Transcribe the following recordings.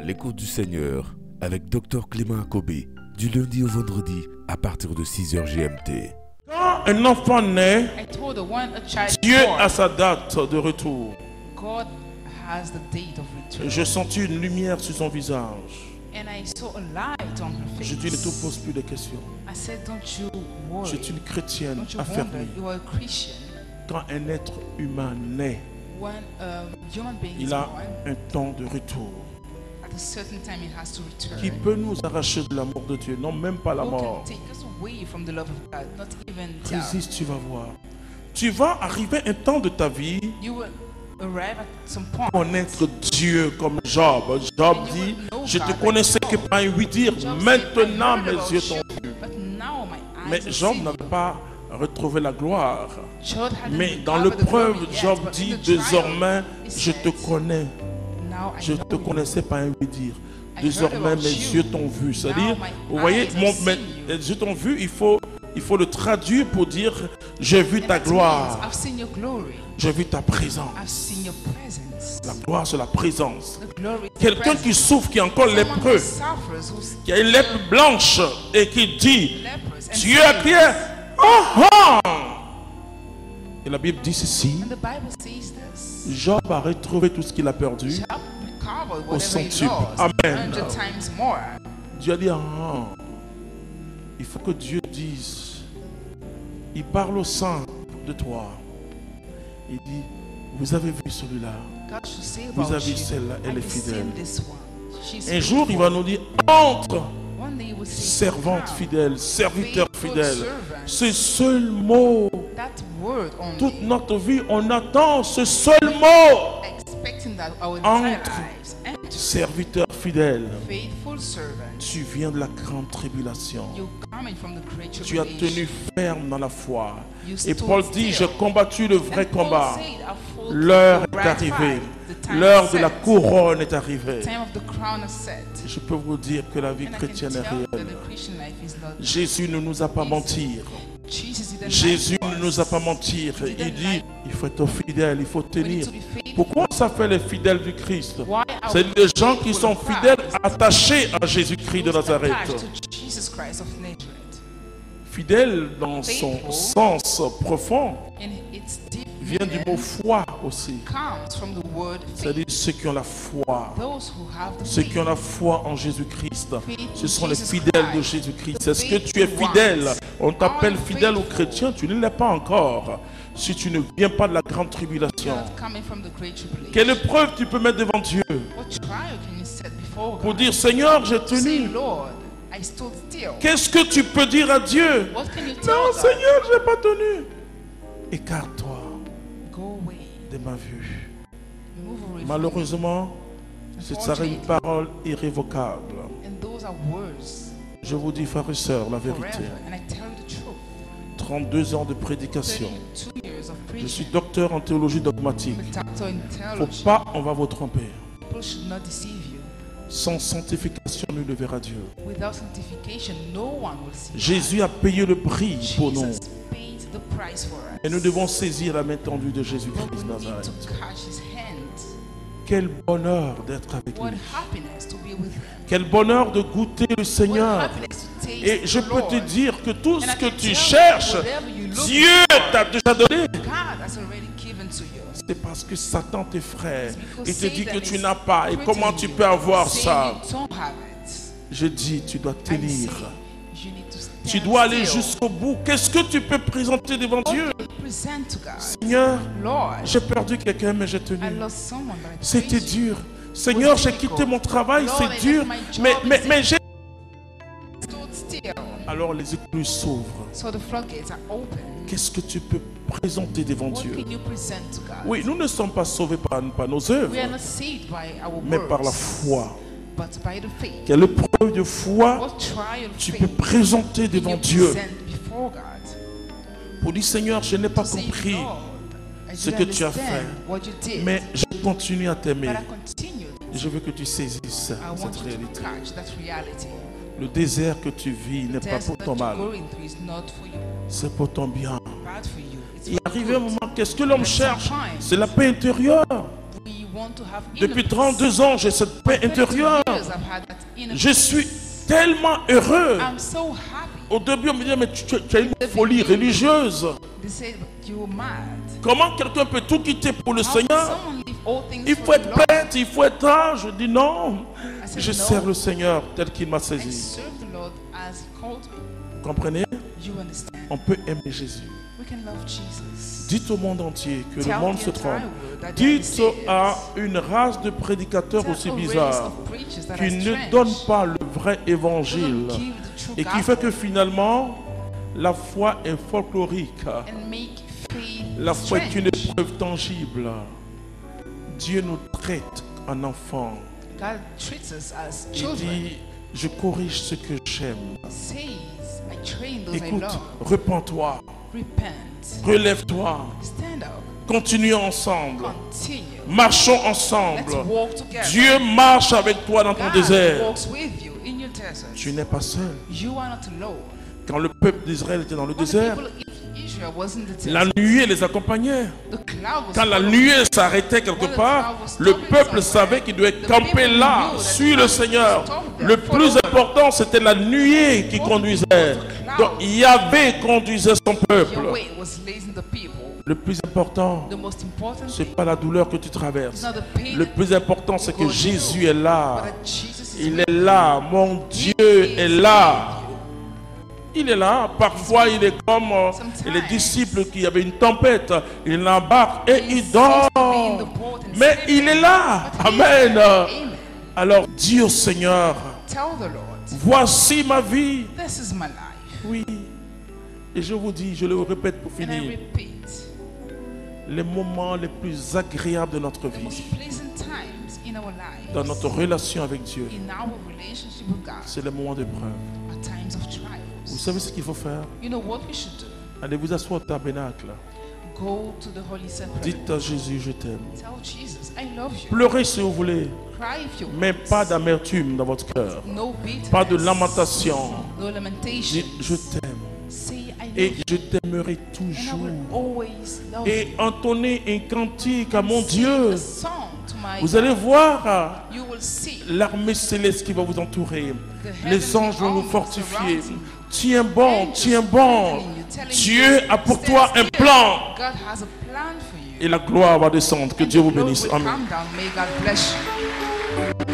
À l'écoute du Seigneur avec Dr Clément Akobé, du lundi au vendredi à partir de 6h GMT. Quand un enfant naît, I told her when a child Dieu is born, a sa date de retour. God has the date of return. J'ai senti une lumière sur son visage. And I saw a light on her face. Je dis, ne te pose plus de questions. I said, don't you worry. C'est une chrétienne Don't you wonder, affermie. you are a Christian. Quand un être humain naît, When a human being is il a born, un temps de retour. at a certain time it has to return. Qui peut nous arracher de l'amour de Dieu? Non, même pas la Who mort. can take us away from the love of God? Not even death. Résiste, tu vas voir. Tu vas arriver un temps de ta vie You will arrive at some point. connaître Dieu comme Job. Job dit, je te connaissais que par un oui-dire, maintenant mes yeux t'ont vu. But now my eyes Mais have Job seen n'avait you. pas retrouvé la gloire. Job hadn't Mais dans recovered the l'épreuve, glory yet, Job but in dit, the trial, désormais, he je te says, connais. now I Je know te you. connaissais par un oui-dire. I Désormais, heard about mes you. yeux t'ont vu. C'est-à-dire, Now my vous voyez, eyes have seen mes yeux t'ont vu, il faut le traduire pour dire, j'ai vu And ta that gloire, means I've seen your glory. j'ai vu ta présence. I've seen your presence. La gloire, c'est la présence. The glory is the Quelqu'un qui presence. souffre, qui est encore Someone who lépreux, suffers, who's qui a une lèpre blanche et qui dit, leprous and Dieu a says- crié, oh, oh. Et la Bible dit ceci, And the Bible says this. Job a retrouvé tout ce qu'il a perdu. Job recovered Au whatever he centuple. lost Amen. 100 times more. Dieu a dit, ah, il faut que Dieu dise, il parle au sang de toi. Il dit, vous avez vu celui-là. God should say Vous about avez you, celle-là, elle est "Have you fidèle." seen this one? She's Un jour, il faithful. va nous dire, entre, One day he will say, servante "Come." fidèle, serviteur Faithful fidèle. servant. Ce seul mot, That word only, toute notre vie, on attend ce seul mot. expecting that our entire Entre. lives. And Serviteur fidèle, faithful servant, tu viens de la grande tribulation. you coming from the great Tu as tribulation. tenu ferme dans la foi. You Et stood Paul dit, still. j'ai combattu le vrai And Paul combat. said, "I fought L'heure the est right arrivée. fight. The time L'heure is de la set. couronne est arrivée. The time of the crown is set. Je peux vous dire que la vie And I can chrétienne est tell that réelle. the Christian life is not Jésus ne nous a pas menti. Jesus didn't Jésus lie ne to nous a us. pas menti. Il dit, il faut être fidèle, il faut We need tenir. to be faithful. Pourquoi ça fait les fidèles du Christ? Why are C'est we des gens qui faithful sont of Christ? fidèles, attachés à Jésus-Christ de Who's Nazareth. attached to Jesus Christ of Nazareth. Fidèle dans son Faithful. sens profond And its deep vient du meaning mot foi aussi. comes from the word faith. C'est-à-dire ceux qui ont la foi. Those who have the Ceux faith. qui ont la foi en Jésus-Christ, ce sont les Jesus fidèles de Christ. Jésus-Christ. Est-ce que tu es fidèle? On t'appelle fidèle ou chrétien, tu ne l'es pas encore. Si tu ne viens pas de la grande You're tribulation, not coming from the great tribulation. quelle épreuve tu peux mettre devant Dieu What trial can you set before pour God? dire Seigneur, j'ai To say, tenu? Lord, I stood still. Qu'est-ce que tu peux dire à Dieu? What can you tell Non, God? Seigneur, je n'ai pas tenu. Écarte-toi Go away. de ma vue. Move away from me. Malheureusement, ce sera une parole irrévocable. And those are words Je vous dis, frères et sœurs, la vérité. forever. And I tell you the truth. 32 ans de prédication. 32 years of Je suis preaching. docteur en théologie dogmatique. I'm a doctor in Faut theology. pas, on va vous tromper. People should not deceive you. Sans sanctification, nul ne verra Dieu. Without sanctification, no one will see God. Jésus a payé le prix pour nous. Jesus paid the price for us. Et nous devons saisir la main tendue de But Jésus-Christ we de need Nazareth. to catch his hand. Quel bonheur d'être avec What lui. happiness to be with him. Quel bonheur de goûter le What Seigneur. happiness to taste Et je the peux te Lord. dire que tout And ce I que can tu tell you, cherches, whatever you look Dieu for, t'a déjà donné. God has already given to you. C'est parce que Satan t'effraie. Because Il te dit que Satan tu is n'as pas. Et threatening comment tu you, peux avoir saying ça? you don't have it. Je dis, tu dois And he tenir. say, you need to stand Tu dois aller still. jusqu'au bout. Qu'est-ce que tu peux présenter devant What Dieu? can you present to God? Seigneur, Lord, j'ai perdu quelqu'un, mais j'ai tenu. I lost someone, but I C'était praise you. dur. Seigneur, j'ai quitté mon travail, Lord, c'est I dur. left my job, Mais j'ai... Stood still. Alors les écluses s'ouvrent. So the floodgates are open. Qu'est-ce que tu peux présenter devant What Dieu? can you present to God? Oui, nous ne sommes pas sauvés par nos œuvres, We are not saved by our mais par la works, foi. but by the faith. Quelle épreuve de foi What trial of tu faith peux présenter can devant you Dieu present before God? pour dire Seigneur, je n'ai pas To say, compris, Lord, I ce didn't que tu as understand fait, what you did, mais je continue à t'aimer. but I continue. Je veux que tu saisisses I cette want you to réalité. catch that reality. Le désert que tu vis n'est pas Test pour that ton you're mal, going through is not for you, c'est pour ton bien. bad for you. It's Il est for arrivé un good. moment, qu'est-ce que l'homme cherche? C'est la paix intérieure. We want want to have inner Depuis peace. 32 ans, j'ai cette paix 30 intérieure. years I've had that inner Je peace. suis tellement heureux. I'm so happy. Au début, on me disait, mais tu as une folie religieuse. They said you're mad. Comment quelqu'un peut tout quitter pour le How can Seigneur? someone leave all things Il for faut the être Lord? prêtre, il faut être là. Je dis non. I said, Je no, sers le Seigneur tel qu'il m'a I saisi. serve the Lord as He called me. Vous comprenez? You understand? On peut aimer Jésus. We can love Jesus. Dites au monde entier que le Tell monde the se entire trompe. world that they are Dites deceived. à une race de prédicateurs Tell aussi a race bizarres of preachers that qui are ne strange. donnent pas le vrai Who évangile don't give the true et qui fait que gospel finalement la foi est folklorique. and make faith La foi est une strange. épreuve tangible. Dieu nous traite en enfants. God treats us as Il children. dit, je corrige ce que j'aime. Says, I train those I Écoute, love. repens-toi, Repent. relève-toi, Stand up. continuons ensemble, Continue. marchons Let's ensemble. walk together. Dieu marche avec toi dans ton God désert. walks with you in your desert. Tu n'es pas seul. You are not alone. Quand le peuple d'Israël était dans le When the désert, people of Israel was in the la desert, nuée les accompagnait. the cloud was Quand la following nuée s'arrêtait quelque part, le peuple savait qu'il devait camper là, suivre le Seigneur. Le plus important, c'était la nuée qui conduisait. Donc Yahvé conduisait son peuple. Yahweh was leading the people. Le plus important, The most important c'est thing pas la douleur que tu is traverses. not the pain Le that plus important, c'est que Jésus est but là. that Jesus is Il with est you. là. Mon Dieu est là. Il est là. Parfois, il est comme les disciples qui avaient une tempête. Il l'embarque et il dort. Mais il est là. Amen. Amen. Alors, dis au Seigneur, Tell the Lord, voici ma vie. this is my life. Oui. Et je vous dis, je le répète pour And I finir, repeat, les moments les plus agréables de notre the most vie, pleasant times in our lives, dans notre relation avec Dieu, in our relationship with God, c'est les moments d'épreuve. are times of Vous trials. savez ce qu'il faut faire? You know what we should do? Allez vous asseoir au tabernacle. Go to the Holy Sepulchre. Dites à Jésus, je t'aime. Tell Jesus, I love you. Pleurez si vous voulez, Cry if you want. mais pas d'amertume dans votre cœur. No bitterness. Pas de lamentation. No lamentation. Dites, je t'aime. Say I love Et you. je t'aimerai And I toujours. will always love Et you. entonnez un cantique à mon Sing Dieu. a song to my Vous allez God. voir You will see l'armée céleste qui va vous entourer. the Les heavenly anges vont vous armies fortifier. surrounding you. Tiens bon, Angels tiens bon. strengthening you, telling Dieu you, a pour stand toi un still. plan. God has a plan for you. Et la gloire va descendre. Que And Dieu the vous glory bénisse. will Amen. come down. May God bless you.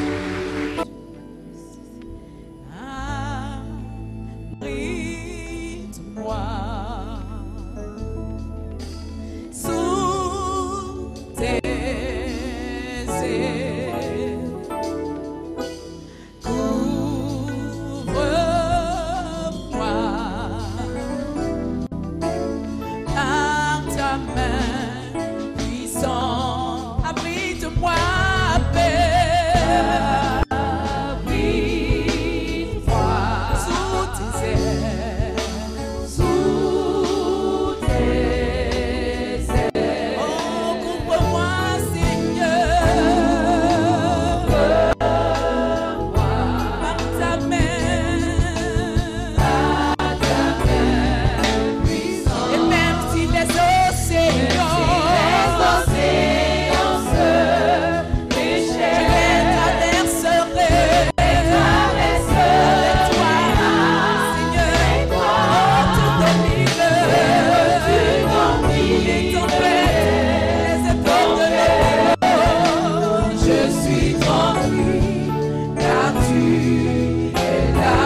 Abrite-moi sous tes ailes. Couvre-moi par ta main puissante. Abrite-moi, Père. Abrite-moi sous tes ailes. Sous tes ailes. Oh, couvre-moi, Seigneur. Couvre-moi par ta main. Par ta main puissante. Et même si les océans se déchaînent, je les traverserai. Avec toi, Seigneur, oh, tu délivres les tempêtes, les épreuves de la vie. Je suis tranquille, car tu es là.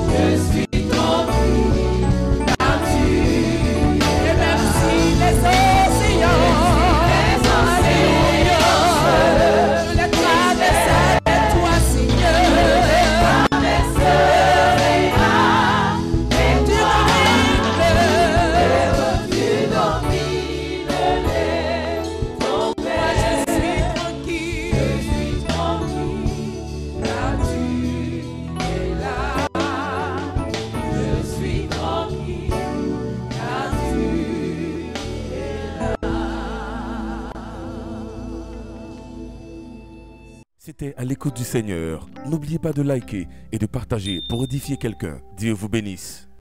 Je suis tranquille, car tu es. Et même si les océans, alléluia, je les traverse avec toi, Seigneur. Et tu domines. Moi, je suis tranquille, car tu es là. Je suis tranquille, car tu es là. C'était à l'écoute du Seigneur. N'oubliez pas de liker et de partager pour édifier quelqu'un. Dieu vous bénisse.